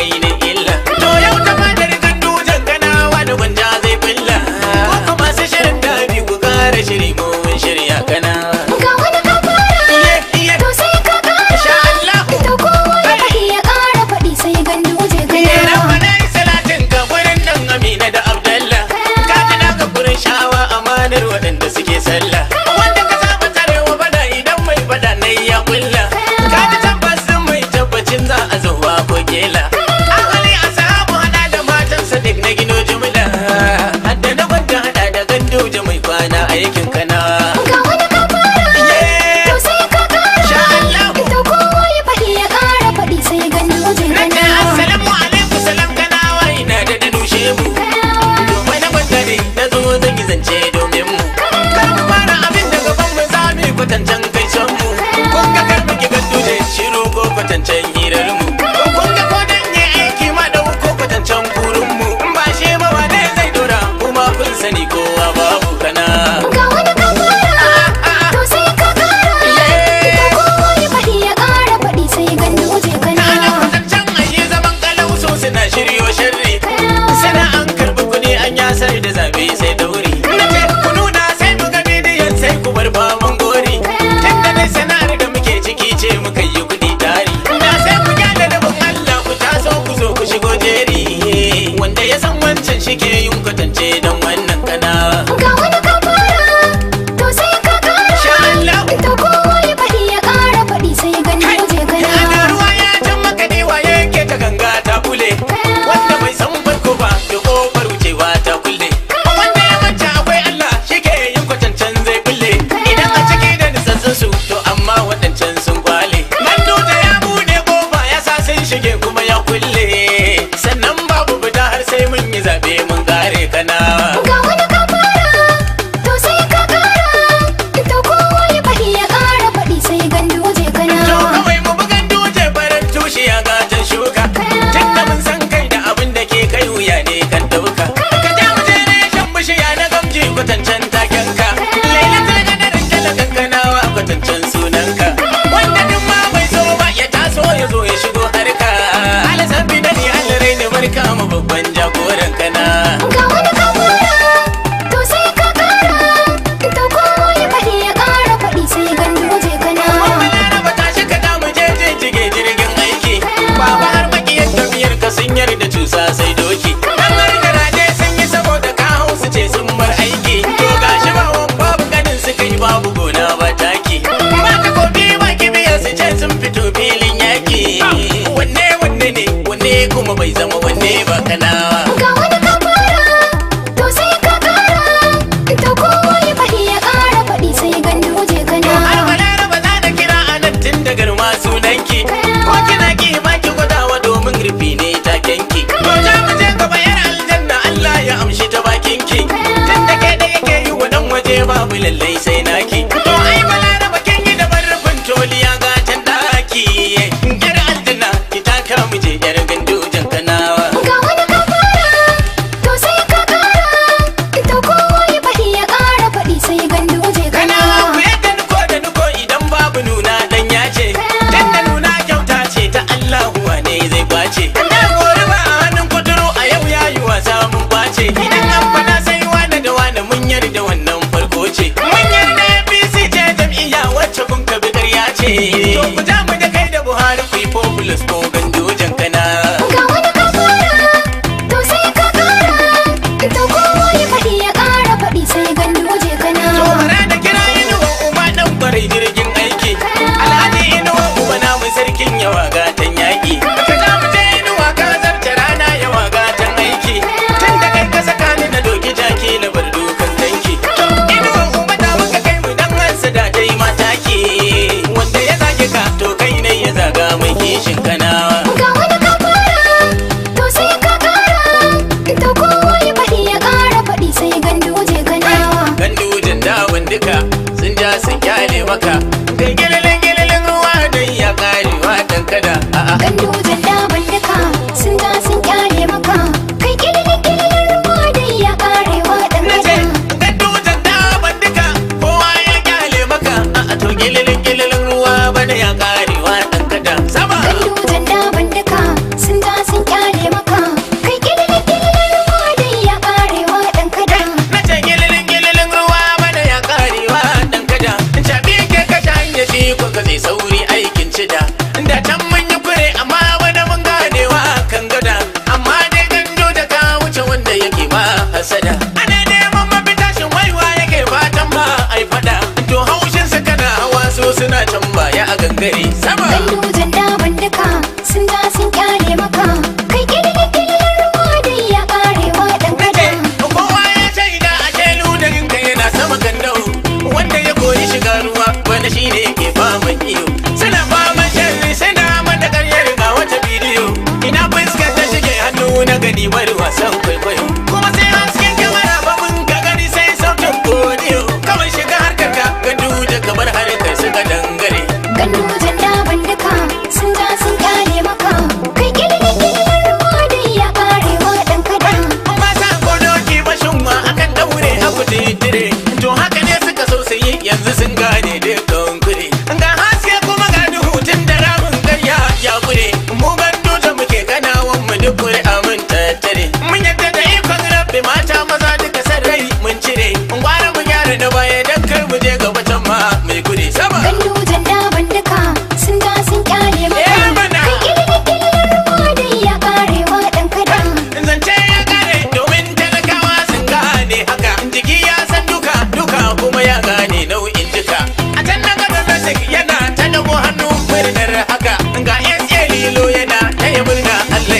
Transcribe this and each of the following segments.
mai ne illa. To yau ta fadar gandu janganawa da gwanja zai bulla. Ko masu shirin dabi ku kara shiri mu mun shirya kana. Ga wani ka fara, to sai ka kara. Insha Allah. To kowa ya faɗi ya ƙara faɗi sai gandu je Yera gana. fana salatin ka gurin nan Amina da Abdallah. Ka ji daga gurin shawa amanar waɗanda suke sallah. Wanda ka saba tarewa bada idan mai bada na ya kulla. Ka ji tabbas din mai tabbacin za a zuwa ko kela. Ahali asahabu hada da matan Sadiq na gino jumla. Hadda na gwanda hada da gandu mai kwana aikin kana. Ga wani ka fara, to sai ka kara. Insha Allah. To kowa ya faɗi ya ƙara faɗi sai gandu je Nake gana. assalamu alaikum salam kana wa ina da dushe mu. Domin na gwanda ne na zo zan yi zance domin mu. Kar mu fara abin da gaban mu za mu yi kwatancen kai son mu. Kun ga kar mu ki gandu da shiru ko kwatancen hirar mu. Kun ga ko dan yi aiki ma da ko kwatancen burin mu. In ba shi ba wane zai dora kuma kun sani kowa babu kana. Ga wani ka fara, to sai ka kara. To kowa ya faɗi ya ƙara faɗi sai gandu je Na da gana. kwatancen ayi zaman kalau so suna shiryo sharri. Sana an karɓi kuɗi an yasar da zabe sai dauri. Nace ku nuna sai mu ga bidiyon sai ku bar faman gori. Tunda dai sana'ar da muke ciki ce muka yi kuɗi tari. Na sai ku gyara da bin Allah ku taso ku zo ku shigo jeri. Wanda ya san wancan shi ke yin kwatance don wannan kana. Ga wani ka fara, to sai ka kara. Insha Allah. To kowa ya faɗi ya ƙara faɗi sai gandu je Ana gana. ruwa ya can maka ne waye ke ta ganga ta kule. Wanda bai san farko ba da kofar wucewa ta kulle. Wanda ya manta akwai Allah shi ke yin kwatancan zai kulle. Idan a ciki da nisassun su to amma waɗancan sun kwale. Nan dutse ya buɗe kofa ya sa sun shige kuma ya kulle. Sannan babu fita har sai mun yi zaɓe mun kare kana. Ga wani ka fara, to sai ka kara. To kowa ya faɗi ya ƙara faɗi sai gandu je To gana. kawai mu bugan dutse farar tushe ya gatan shuka. Tunda mun san kai da abin da ke kai wuya ne kan dauka. Ka ja mu je reshen bishiya na gamji kwatancen takenka. Lailatul qadarin talakan kanawa kwatancen sunanka. Wanda duk ma bai so ba ya taso ya zo ya shigo harka. Alasan bidani alarai ne barka mu babban jagoran kana. Ga wani ka fara, to sai ka kara. To kowa ya faɗi ya ƙara faɗi sai gandu je gana. Balaraba tashi ka da mu je jijjige jirgin aiki. Baba har bakiyar tafiyar ka sun yarda cusa sai doki. Dan har garaje sun yi saboda ka hau su ce sun bar aiki. To gashi ba wan babu ganin su kai babu gona ba taki. Ba ka kofi ba kibiya su ce sun fito filin yaki. Wanne ne wanne kuma bai zama wanne ba kanawa. Ga wani ka fara, to sai ka kara. To kowa ya faɗi ya ƙara faɗi sai gandu je Har gana. balaraba za na kira a nan tun da garma sunanki. Ko kina ki ba ki gwadawa domin rufi ne takenki. To za mu je gaba yar aljanna Allah ya amshi ta bakinki. Tun da ke da yake yi wa dan waje babu lallai sai naki. To ai balaraba kin yi daban rufin toliya ga can daki. Yar aljanna ki taka mu je yar gandu jan kanawa. Ga wani ka fara,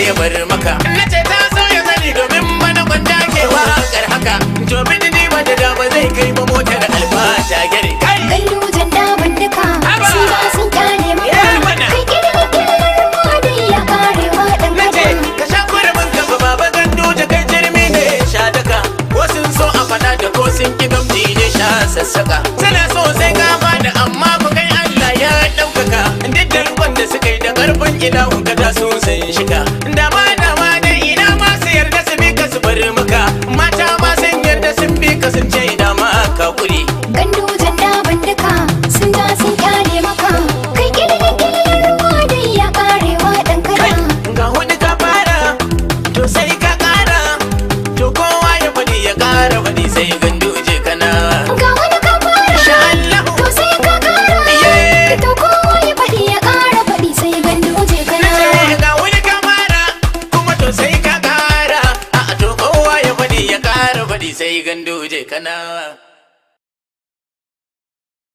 ya bar maka. Nace ta sauya zani domin mana gwanda ke waƙar haka. To bidini ba da dama zai kai ba motar alfata gare. Gandu janda bandika sun ba sun kyale maka. Kai kirkirar modi ya karewa dan Nace adam. ka sha kurmin ka ba baba gandu da kai jirmi ne sha daka. Ko sun so a fada da ko sun ki gamji ne sha sassaka. Tana so sai ka bada amma ku kai Allah ya ɗaukaka. Duk da ruwan da suka yi da ƙarfin ilahun ka ta so sun shiga. Dama da ina ma su yarda su bi ka su bar maka. Mata ma sun yarda sun bi ka sun ce ina ma ka kuri. Gandu janda bandika sun ba sun kyale maka. Kai kirkirar modi ya karewa dan adam. Ga hudu ka fara to sai ka ƙara. To kowa ya faɗi ya ƙara faɗi sai gandu je kana. Ga wani ka Insha fara Allah. to sai ka kara. Yeah. To kowa ya faɗi ya kara faɗi sai gandu je kana. Ga wani ka fara kuma to sai ka ƙara. A to kowa ya faɗi ya ƙara faɗi sai gandu je kana.